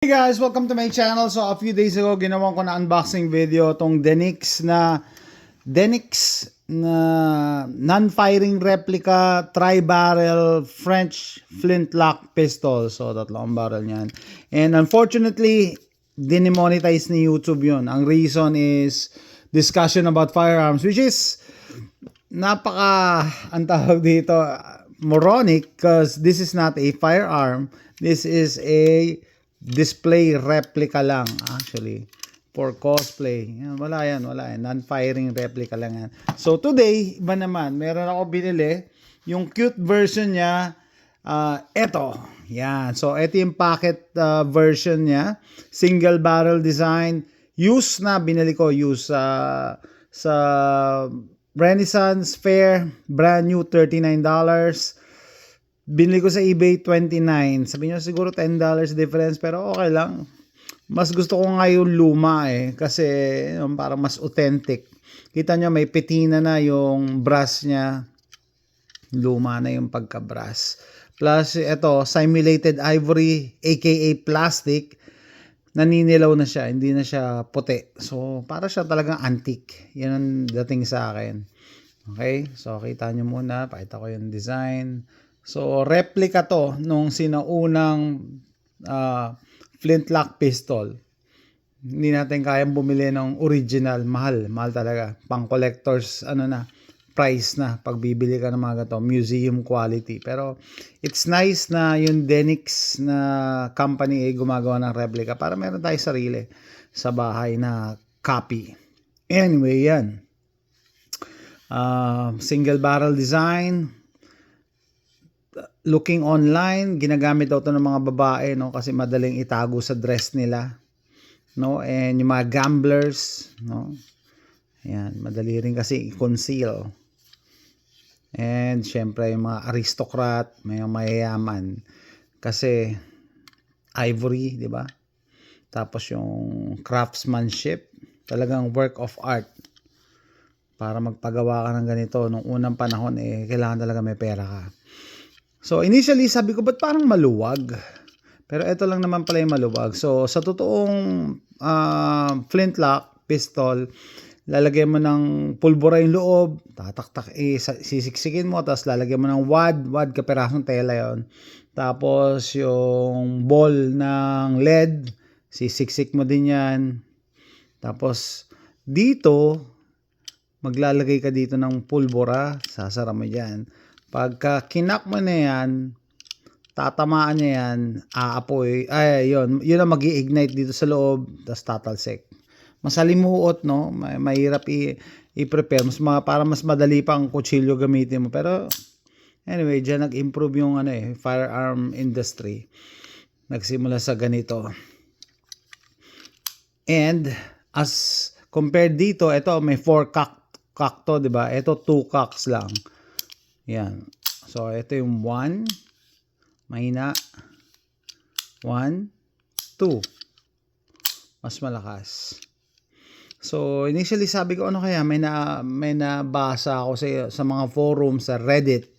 Hey guys, welcome to my channel. So a few days ago, ginawa ko na unboxing video tong Denix na non-firing replica tri-barrel French flintlock pistol. So tatlong barrel niyan. And unfortunately, dinemonetize ni YouTube yun. Ang reason is discussion about firearms, which is ang tawag dito, moronic, because this is not a firearm. This is a display replica lang actually for cosplay. Wala yan. Non-firing replica lang yan. So today, iba naman. Meron ako binili. Yung cute version niya, eto. Yan. So ito yung pocket version niya. Single barrel design. Used na. Binili ko. Used sa Renaissance Fair. Brand new, $39. Binili ko sa eBay, $29. Sabi nyo siguro $10 difference, pero okay lang. Mas gusto ko nga yung luma kasi parang mas authentic. Kita nyo may patina na yung brass niya. Luma na yung pagka-brass. Plus ito, simulated ivory aka plastic. Naninilaw na siya, hindi na siya puti. So para siya talagang antique. Yan ang dating sa akin. Okay, so kita nyo muna, pakita ko yung design. So, replica to nung sinaunang flintlock pistol. Hindi natin kayang bumili ng original. Mahal talaga. Pang collectors, price na. Pag bibili ka ng mga gato, museum quality. Pero, it's nice na yung Denix na company ay gumagawa ng replica para meron tayo sarili sa bahay na copy. Anyway, yan. Single barrel design. Looking online, ginagamit daw to ng mga babae, no, kasi madaling itago sa dress nila, no, and yung mga gamblers, no, ayan, madali rin kasi i-conceal, and syempre yung mga aristocrat, may mayayaman, kasi ivory, di ba, tapos yung craftsmanship, talagang work of art. Para magpagawa ka ng ganito nung unang panahon, kailangan talaga may pera ka. So initially sabi ko, ba't parang maluwag? Pero ito lang naman pala yung maluwag. So sa totoong flintlock pistol, lalagyan mo ng pulbura yung loob, tataktak, sisiksikin mo, tapos lalagyan mo ng wad kapirasong tela yon. Tapos yung ball ng LED, sisiksik mo din yan. Tapos dito, maglalagay ka dito ng pulbura, sasara mo dyan. Pagka kinak mo na yan, tatamaan niya yan, aapoy, yun ang mag-i-ignite dito sa loob, tapos tatalsik. Masalimuot, no? Mahirap i-prepare, para mas madali pang kutsilyo gamitin mo. Pero, anyway, dyan nag-improve yung firearm industry. Nagsimula sa ganito. And, as compared dito, ito may 4 cock to, diba? Ito 2 cocks lang. Yan. So, ito yung 1. Mahina. 1. 2. Mas malakas. So, initially sabi ko, ano kaya? May nabasa ako sa mga forums sa Reddit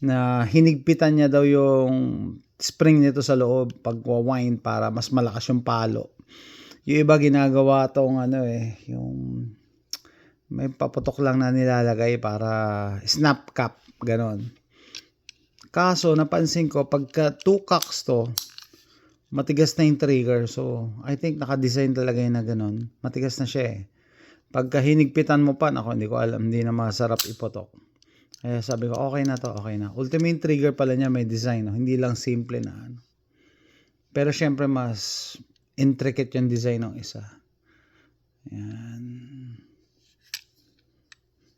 na hinigpitan niya daw yung spring nito sa loob pag wind para mas malakas yung palo. Yung iba ginagawa tong yung may paputok lang na nilalagay para snap cap, ganon. Kaso napansin ko pagka 2 cocks to, matigas na yung trigger. So I think naka-design talaga yun na ganon. Matigas na siya Pagka hinigpitan mo pa, hindi ko alam, hindi na masarap iputok. Kaya sabi ko, okay na to, okay na. Ultimate trigger pala niya may design, no? Hindi lang simple na Pero syempre mas intricate yung design ng isa. Yan.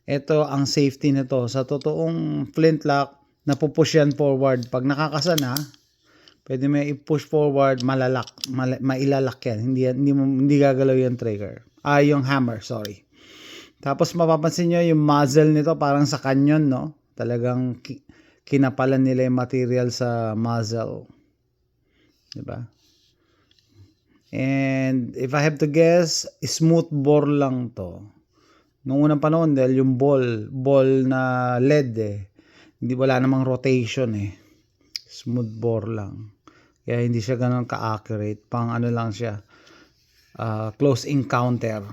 Ito ang safety nito. Sa totoong flintlock, napupush yan forward. Pag nakakasana, pwede mo i-push forward, mailalak yan. Hindi gagalaw yung trigger. Yung hammer, sorry. Tapos mapapansin nyo yung muzzle nito parang sa canyon, no? Talagang kinapalan nila yung material sa muzzle. Diba? And if I have to guess, smooth bore lang to. Noong unang panahon, dahil yung ball na LED wala namang rotation Smooth bore lang. Kaya hindi siya ganun ka-accurate. Pang ano lang siya. Close encounter.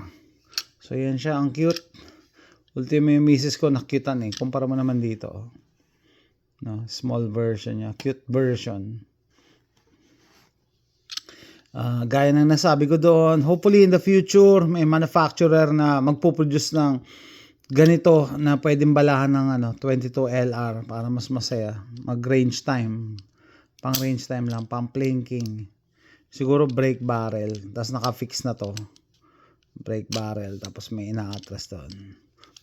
So yan siya, ang cute. Ultimo yung misis ko nakyutan eh. Kumpara mo naman dito. No, small version niya. Cute version. Gaya ng nasabi ko doon, hopefully in the future, may manufacturer na magpo-produce ng ganito na pwedeng balahan ng 22LR para mas masaya. Mag-range time. Pang range time lang. Pang plinking. Siguro brake barrel. Tapos naka-fix na to. Brake barrel. Tapos may ina-atras doon.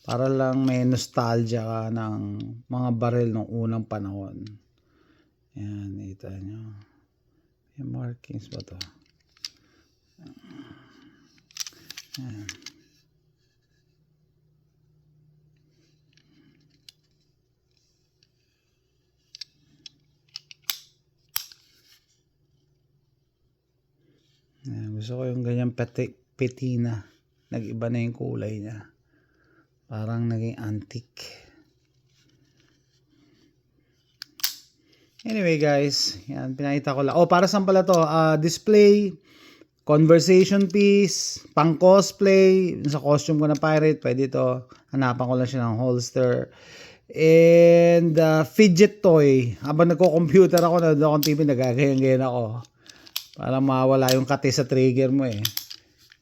Para lang may nostalgia ka ng mga barrel ng unang panahon. Yan. Ito nyo. May markings ba to? Yan. Gusto ko yung ganyan patina. Nag-iba na yung kulay niya. Parang naging antique. Anyway guys, yan, pinakita ko lang. Para saan pala to? Display, conversation piece, pang cosplay. Sa costume ko na pirate, pwede to. Hanapan ko lang siya ng holster. And fidget toy. Habang nagko-computer ako, nanonood akong TV, nagagayan-gayan ako. Para mawala yung kati sa trigger mo eh.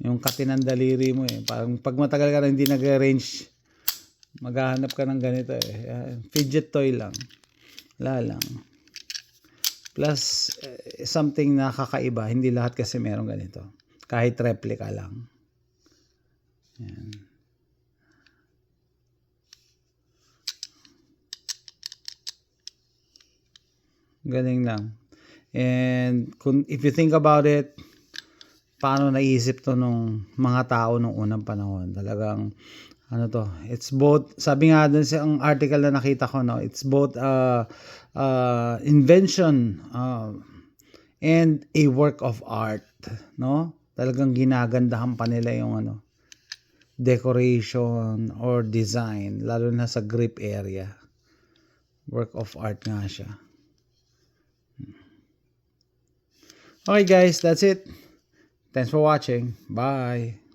Yung kati ng daliri mo eh. Parang pag matagal ka na hindi nag-range, maghahanap ka ng ganito eh. Fidget toy lang. Wala lang. Plus, something na kakaiba. Hindi lahat kasi meron ganito. Kahit replica lang. Yan. Galing lang. And if you think about it, paano naisip to nung mga tao nung unang panahon? Talagang it's both, sabi nga dun sa ang article na nakita ko, it's both invention and a work of art, no? Talagang ginagandahan pa nila yung decoration or design, lalo na sa grip area. Work of art nga siya. Okay guys, that's it. Thanks for watching. Bye.